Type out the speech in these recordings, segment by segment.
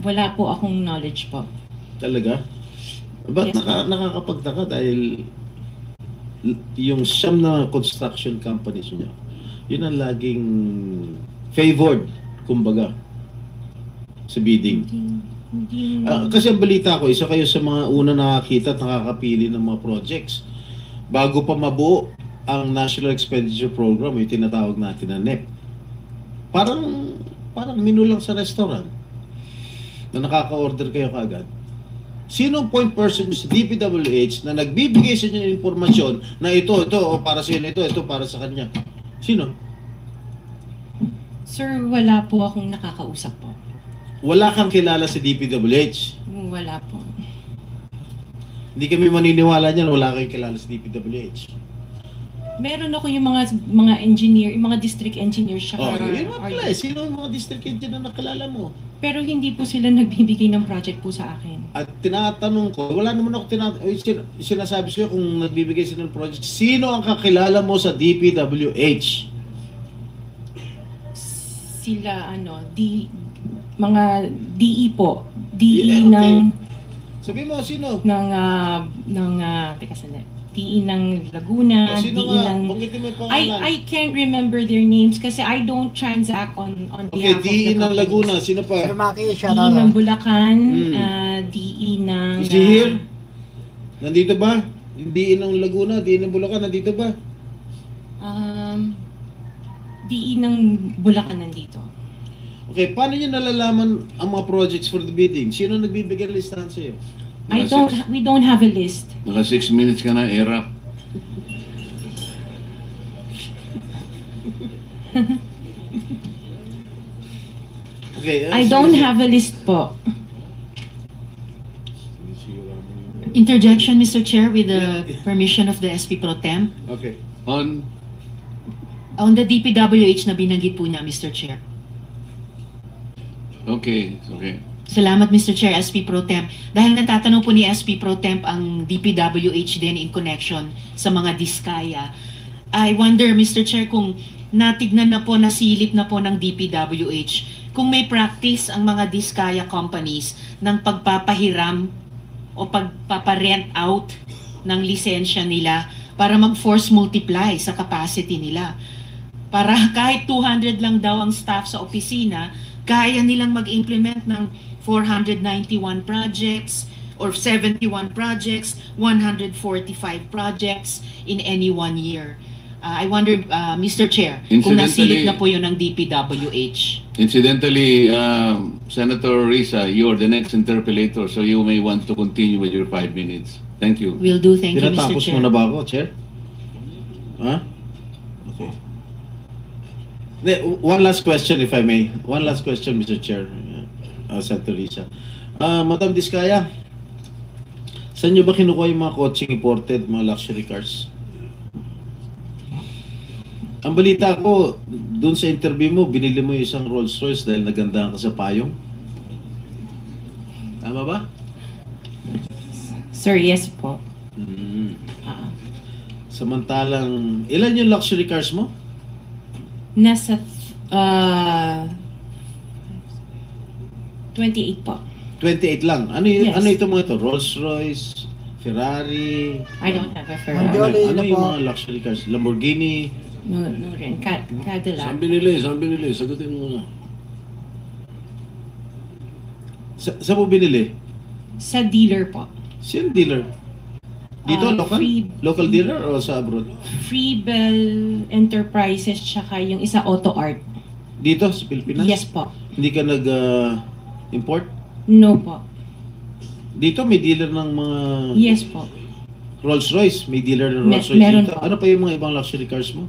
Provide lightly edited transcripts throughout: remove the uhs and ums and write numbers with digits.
Wala po akong knowledge po. Talaga? Ba't Yes. nakakapagtaka dahil yung siyam na construction companies niya, yun ang laging favored, kumbaga, sa bidding. Kasi ang balita ko, isa kayo sa mga una nakakita at nakakapili ng mga projects. Bago pa mabuo ang National Expenditure Program, yung tinatawag natin na NEP. Parang menu lang sa restaurant na nakaka-order kayo kaagad. Sino ang point person sa DPWH na nagbibigay sa inyo ng informasyon na ito, o para sa inyo, ito para sa kanya? Sino? Sir, wala po akong nakakausap po. Wala kang kilala sa DPWH? Wala po. Hindi kami maniniwala niyan, wala kang kilala sa DPWH. Meron ako yung mga engineer, yung mga district engineers siya. Yun nga pala. Sino ang mga district engineer na nakilala mo? Pero hindi po sila nagbibigay ng project po sa akin. At tinatanong ko, wala naman ako sinasabi sa'yo kung nagbibigay sila ng project. Sino ang kakilala mo sa DPWH? Sila, mga DE po. DE Yeah, okay. ng... Sabi mo, sino? Teka sandali. DE ng Laguna, Sino DE nga? ng... Banggitin mo yung pangalan. I can't remember their names kasi I don't transact on Okay, behalf of DE the ng companies. Laguna. Sino pa? DE ng Bulacan, DE ng... Si here? Nandito ba? Yung DE ng Laguna, DE ng Bulacan, nandito ba? DE ng Bulacan nandito. Okay, paano nyo nalalaman ang mga projects for the bidding? Sino nagbibigay ng listahan sa'yo? We don't have a list. Naka 6 minutes ka na, era. Okay, I don't have a list po. Interjection, Mr. Chair, with the permission of the SP Pro Tem. Okay. On the DPWH na binanggit po niya, Mr. Chair. Okay. Salamat, Mr. Chair, SP Pro Tem. Dahil natatanong po ni SP Pro Tem ang DPWH din in connection sa mga diskaya. I wonder, Mr. Chair, kung natignan na po, nasilip na po ng DPWH, kung may practice ang mga diskaya companies ng pagpapahiram o pagpaparent out ng lisensya nila para mag-force multiply sa capacity nila. Para kahit 200 lang daw ang staff sa opisina, kaya nilang mag-implement ng 491 projects or 71 projects, 145 projects in any 1 year. I wonder, Mr. Chair, kung nasilip na po yun ng DPWH. Incidentally, Senator Risa, you're the next interpellator, so you may want to continue with your 5 minutes. Thank you. Will do. Thank you, Mr. Tinatapos Chair. mo na ba ako, Chair? Ha? Okay. One last question, if I may. One last question, Mr. Chair. Senator Risa. Madam Diskaya, saan nyo ba kinukuha yung mga coaching imported, mga luxury cars? Ang balita ko, dun sa interview mo, binili mo yung isang Rolls Royce dahil nagandahan ka sa payong. Tama ba? Sir, yes po. Samantalang, ilan yung luxury cars mo? Nasa 28 po. 28 lang. Ano Yes. ano ito mga ito? Rolls Royce, Ferrari. I don't have a Ano, Ferrari. ano yung mga luxury cars? Lamborghini. No rin. Cadillac. Saan binili? Sagutin mo na. Saan mo binili? Sa dealer po. Sino dealer? Dito, local? Local dealer o sa abroad? Freebell Enterprises tsaka yung isa Auto Art. Dito, sa Pilipinas? Yes po. Hindi ka nag-import? No po. Dito may dealer ng mga Yes po. Rolls Royce. May dealer ng Rolls Royce meron dito. po. Ano pa yung mga ibang luxury cars mo?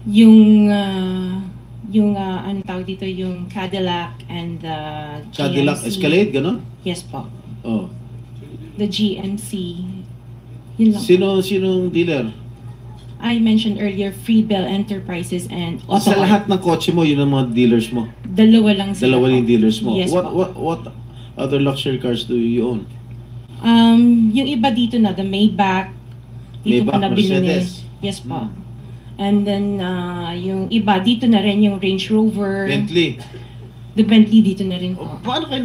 Yung ano tawag dito, yung Cadillac and the Cadillac GMC. Escalade, gano'n? Yes po. Oh. The GMC. Yun lang. Sinong dealer? I mentioned earlier Freebell Enterprises and Auto Sa Art. lahat ng kotse mo, yun ang mga dealers mo. Dalawa lang sila. Dalawa po. yung dealers mo. Yes po. What other luxury cars do you own? Yung iba dito na, the Maybach. Dito ko Maybach, na binili. Mercedes. Yes po. And then, yung iba, dito na rin yung Range Rover. Bentley. The Bentley dito na rin po. Paano kayo